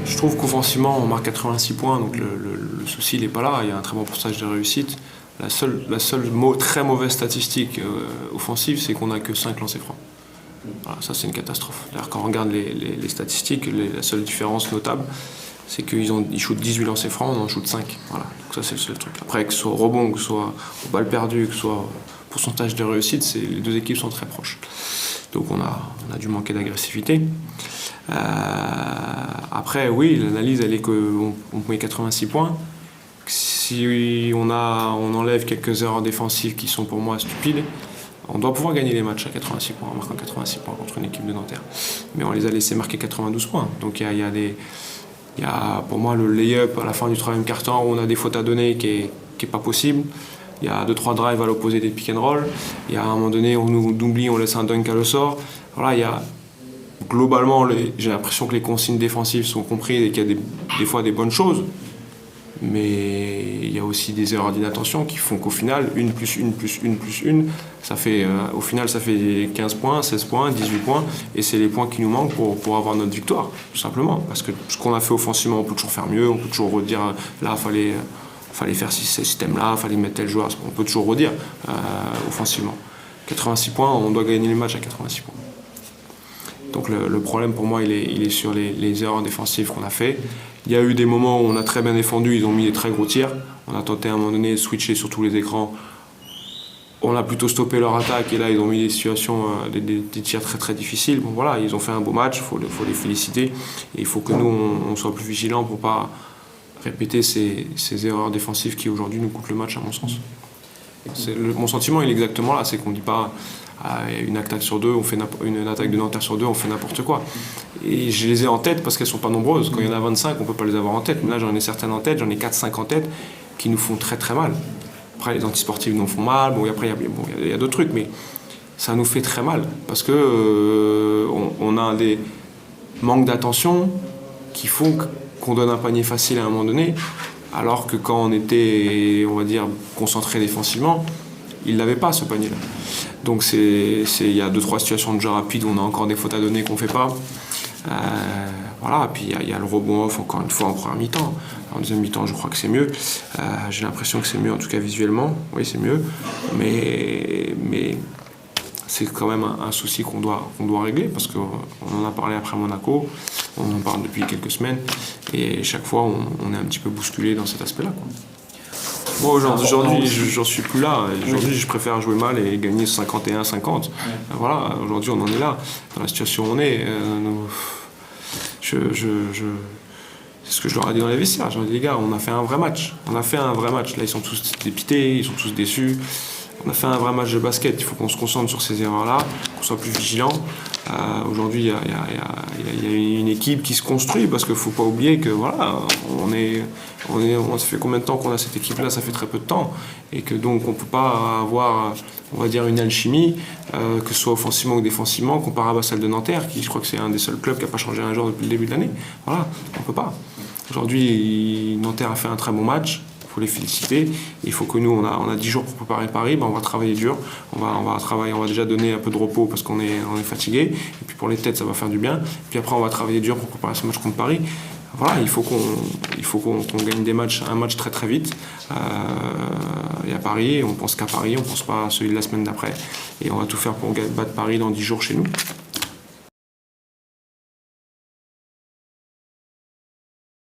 Je trouve qu'offensivement, on marque 86 points, donc le souci, il n'est pas là. Il y a un très bon pourcentage de réussite. La seule très mauvaise statistique offensive, c'est qu'on n'a que 5 lancers francs. Voilà, ça, c'est une catastrophe. D'ailleurs, quand on regarde les statistiques, la seule différence notable, c'est qu'ils shootent 18 lancers francs, on en shoot 5. Voilà. Donc ça, c'est le seul truc. Après, que ce soit au rebond, que ce soit aux balles perdues, que ce soit au pourcentage de réussite, les deux équipes sont très proches. Donc on a dû manquer d'agressivité. Après, oui, l'analyse, elle est qu'on met 86 points. Si on enlève quelques erreurs défensives qui sont pour moi stupides, on doit pouvoir gagner les matchs à 86 points, en marquant 86 points contre une équipe de Nanterre. Mais on les a laissés marquer 92 points. Donc il y a pour moi le lay-up à la fin du troisième quart-temps où on a des fautes à donner qui est pas possible. Il y a 2-3 drives à l'opposé des pick and roll. Il y a à un moment donné, on nous oublie, on laisse un dunk à le sort. Voilà, il y a globalement, j'ai l'impression que les consignes défensives sont comprises et qu'il y a des fois des bonnes choses. Mais il y a aussi des erreurs d'inattention qui font qu'au final, 1 plus 1 plus 1 plus 1, ça fait, au final, ça fait 15 points, 16 points, 18 points. Et c'est les points qui nous manquent pour avoir notre victoire, tout simplement. Parce que ce qu'on a fait offensivement, on peut toujours faire mieux, on peut toujours redire, là, fallait faire ce système-là, il fallait mettre tel joueur. On peut toujours redire offensivement. 86 points, on doit gagner les matchs à 86 points. Donc le problème pour moi, il est sur les erreurs défensives qu'on a fait. Il y a eu des moments où on a très bien défendu, ils ont mis des très gros tirs. On a tenté à un moment donné de switcher sur tous les écrans. On a plutôt stoppé leur attaque et là ils ont mis des situations, des tirs très très difficiles. Bon voilà, ils ont fait un beau match, il faut les féliciter. Et il faut que nous on soit plus vigilants pour ne pas répéter ces erreurs défensives qui aujourd'hui nous coûtent le match à mon sens. Mon sentiment il est exactement là, c'est qu'on ne dit pas une attaque sur deux, une attaque de Nanterre sur deux, on fait n'importe quoi. Et je les ai en tête parce qu'elles ne sont pas nombreuses. Quand il y en a 25, on ne peut pas les avoir en tête. Mais là j'en ai certaines en tête, j'en ai 4-5 en tête qui nous font très très mal. Après les antisportifs nous font mal, bon, après il y a d'autres trucs, mais ça nous fait très mal. Parce que on a des manques d'attention qui font qu'on donne un panier facile à un moment donné, alors que quand on était, on va dire, concentré défensivement, il n'avait pas ce panier-là. Donc il y a 2-3 situations de jeu rapide où on a encore des fautes à donner qu'on ne fait pas. Voilà, puis il y a le rebond off encore une fois en première mi-temps. En deuxième mi-temps, je crois que c'est mieux. J'ai l'impression que c'est mieux, en tout cas visuellement. Oui, c'est mieux. Mais c'est quand même un souci qu'on doit régler parce qu'on en a parlé après Monaco. On en parle depuis quelques semaines. Et chaque fois, on est un petit peu bousculé dans cet aspect-là, quoi. Moi aujourd'hui, j'en suis plus là. Aujourd'hui, je préfère jouer mal et gagner 51-50. Voilà, aujourd'hui, on en est là. Dans la situation où on est, c'est ce que je leur ai dit dans les vestiaires. J'ai dit, les gars, on a fait un vrai match. On a fait un vrai match. Là, ils sont tous dépités, ils sont tous déçus. On a fait un vrai match de basket. Il faut qu'on se concentre sur ces erreurs-là, qu'on soit plus vigilant. Aujourd'hui, il y a une équipe qui se construit parce qu'il ne faut pas oublier que voilà, ça fait combien de temps qu'on a cette équipe-là? Ça fait très peu de temps. Et que donc on ne peut pas avoir, on va dire, une alchimie, que ce soit offensivement ou défensivement, comparable à celle de Nanterre, qui je crois que c'est un des seuls clubs qui n'a pas changé un joueur depuis le début de l'année. Voilà, on ne peut pas. Aujourd'hui, Nanterre a fait un très bon match. Il faut les féliciter. Il faut que nous, on a 10 jours pour préparer Paris, on va travailler dur, on va déjà donner un peu de repos parce qu'on est fatigué, et puis pour les têtes ça va faire du bien, puis après on va travailler dur pour préparer ce match contre Paris. Voilà, il faut qu'on gagne un match très très vite. Et à Paris, on pense qu'à Paris, on pense pas à celui de la semaine d'après, et on va tout faire pour battre Paris dans 10 jours chez nous.